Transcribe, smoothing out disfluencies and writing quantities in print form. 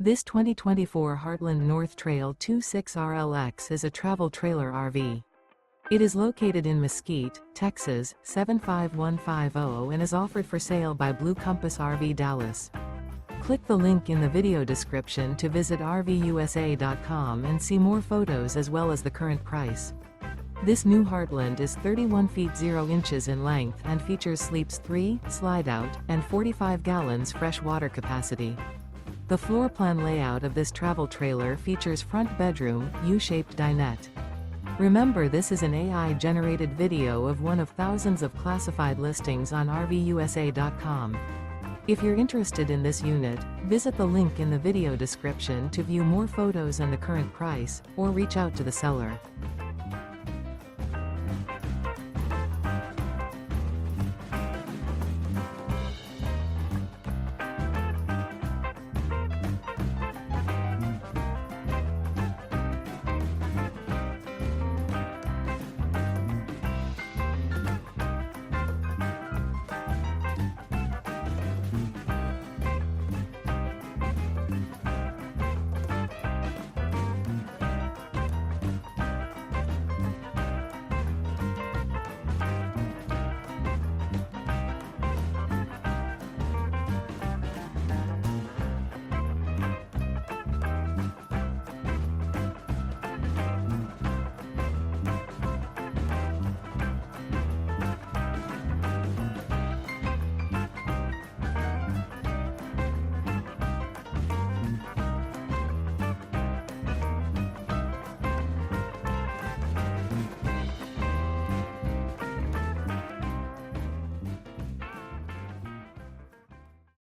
This 2024 Heartland North Trail 26RLX is a travel trailer RV. It is located in Mesquite, Texas, 75150 and is offered for sale by Blue Compass RV Dallas. Click the link in the video description to visit RVUSA.com and see more photos as well as the current price. This new Heartland is 31 feet 0 inches in length and features sleeps 3, Slideout, and 45 gallons fresh water capacity. The floor plan layout of this travel trailer features front bedroom, U-shaped dinette. Remember, this is an AI-generated video of one of thousands of classified listings on RVUSA.com. If you're interested in this unit, visit the link in the video description to view more photos and the current price, or reach out to the seller.